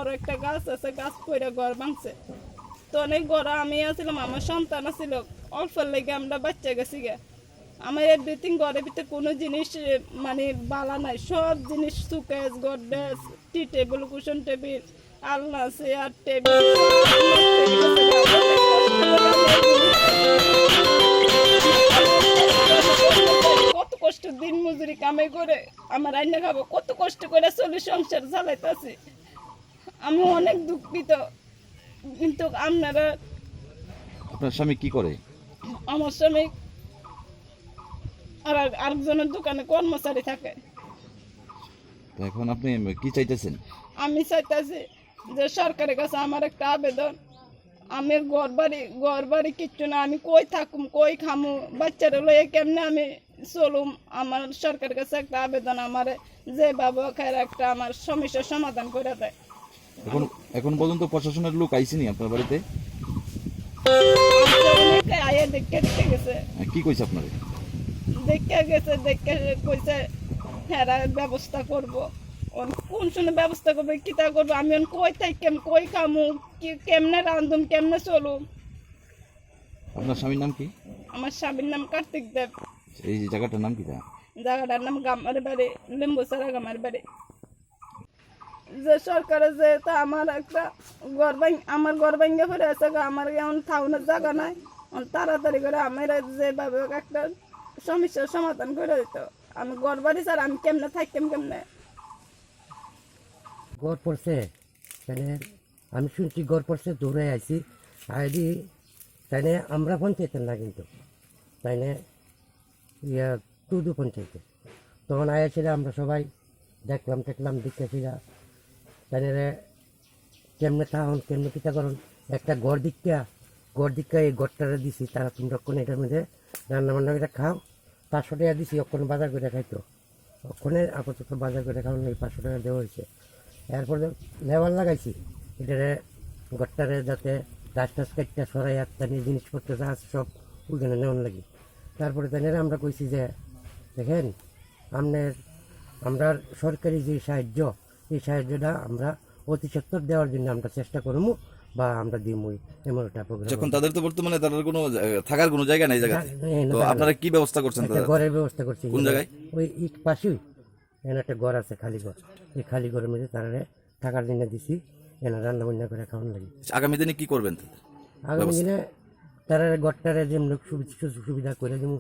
বড় একটা গাছ আছে, গাছ পড়ে ঘর ভাঙছে। তো অনেক ঘর আমি আসছিলাম, আমার সন্তান আছিল, অল্পের লেগে আমরা বাচ্চা গেছি গে। আমার এভরিথিং ঘরের ভিতরে কোনো জিনিস মানে বালা নাই, সব জিনিস সুকেস গডরেজ টি টেবিল কুশন টেবিল আলনা চেয়ার টেবিল কত কষ্ট দিন মজুরি কামাই করে আমার রান্না খাবো, কত কষ্ট করে চলে সংসার চালাইতেছি। আমি অনেক দুঃখিত, কিন্তু আপনারা। আপনার স্বামী কি করে? আমার স্বামী আর আরেকজনের দোকানে কর্মচারী থাকে। তো এখন আপনি কি চাইতেছেন? আমি চাইতেছি যে সরকারের কাছে আমার একটা আবেদন, আমি ঘর বাড়ি কিচ্ছু না, আমি কই থাকুম কই খামু, বাচ্চারা লইয়ে কেমনে আমি চলুম। আমার সরকারের কাছে একটা আবেদন, আমার যে বাবা খায়ের একটা আমার সমস্যার সমাধান করে দেয়। এখন পর্যন্ত প্রশাসনের লোক আইসেনি আপনার বাড়িতে? অনেকে আয়ে দেখে গেছে। কি কইছে আপনারে? দেখে কইছে হ্যাঁ ব্যবস্থা করবো। কোন সময় ব্যবস্থা করবে, কিতা করবো, আমি কই থাকি কই খামু, কেমনে রান্ধুম, কেমনে চলুম। আপনার স্বামীর নাম কি? আমার স্বামীর নাম কার্তিক দেব। এই যে জায়গাটার নাম কি? জায়গাটার নাম গামার বাড়ি, লিম্বুসারা গামার বাড়ি। যে সরকারের যেহেতু আমার একটা আমার ঘর ভাঙ্গে ফিরে আছে, আমার এমন থাউনের জায়গা নাই, তাড়াতাড়ি করে আমার যেভাবে একটা সমস্যার সমাধান করে দিত। আমি ঘর বাড়ি স্যার আমি কেমনে থাকতাম কেমনে। গড় পড়ছে তাহলে আমি শুনছি গড় পড়ছে, দৌড়ে আইছি আইডি তাইলে আমরা পঞ্চায়েতের না, কিন্তু তাইলে টুডু পঞ্চায়েতে তখন আয়াছিল, আমরা সবাই দেখলাম দেখতেছিলা তাইলে কেমনে থাকুন কেমনে কিতা করুন। একটা গড় দীক্ষা এই গড়টারে দিছি, তারা তোমরা কোন এটার মধ্যে রান্না বান্না করে খাও, 500 টাকা দিছি, ওখানে বাজার করে খাইতো, ওখানে আপাতত বাজার করে খাওয়ানো 500 টাকা দেওয়া হয়েছে। এরপরে লেবার লাগাইছি এটারে গড়টারে, যাতে গাছ টাছ কাটটা সরাই তানি জিনিসপত্র যা আছে সব ওইখানে নেওয়ার লাগি। তারপরে তাই আমরা কইছি যে দেখেন আমরা সরকারি যে সাহায্য, এই সাহায্যটা আমরা অতি সত্বর দেওয়ার জন্য আমরা চেষ্টা করবো বা আমরা দিমই, এমন একটা প্রোগ্রাম। যখন তাদের তো বর্তমানে তাদের কোনো থাকার কোনো জায়গা নেই জায়গাতে, তো আপনারা কি ব্যবস্থা করছেন? ঘরের ব্যবস্থা করছি। কোন জায়গায়? ওই ইট পাশেই এখানে একটা ঘর আছে, খালি ঘর। এই খালি ঘরের মধ্যে তারা থাকার জন্য দিছি, এনে রান্না বান্না করে খাওয়ানো লাগে। আগামী দিনে কি করবেন? আগামী দিনে তারা ঘরটারে যেমন সুযোগ সুবিধা করে দেবো,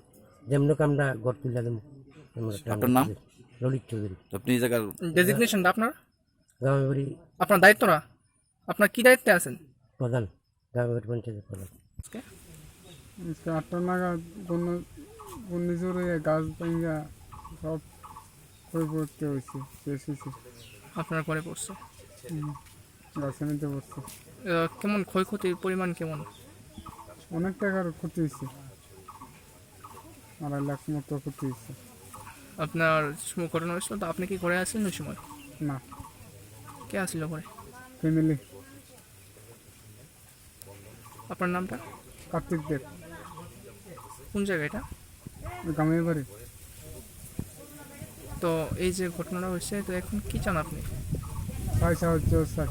যেমন আমরা ঘর তুলে দেবো। আপনার নাম? ললিত চৌধুরী। আপনি এই জায়গার ডেজিগনেশনটা আপনার? গ্রামবাড়ি আপনার দায়িত্ব না, আপনার কি দায়িত্বে আছেন? প্রধান, গ্রামবাড়ি পঞ্চায়েতের প্রধান। 8টা নাগাদ ঘূর্ণিঝড়ে গাছ ভাঙ্গা সব হয়ে পড়তে হয়েছে, শেষ হয়েছে। আপনার ঘরে পড়ছে? গাছে নিতে পড়ছে। কেমন ক্ষয়ক্ষতির পরিমাণ কেমন? অনেক টাকার ক্ষতি হয়েছে, 2.5 লাখ মতো ক্ষতি হয়েছে। আপনার সময় ঘটনা হয়েছিল তো, আপনি কি ঘরে আছেন ওই সময়? না, কে আসছিল ঘরে? ফ্যামিলি। আপনার নামটা? কার্তিক দেব। কোন জায়গা এটা? গ্রামের বাড়ি। তো এই যে ঘটনাটা হয়েছে, তো এখন কি চান আপনি? সাহায্য চাই।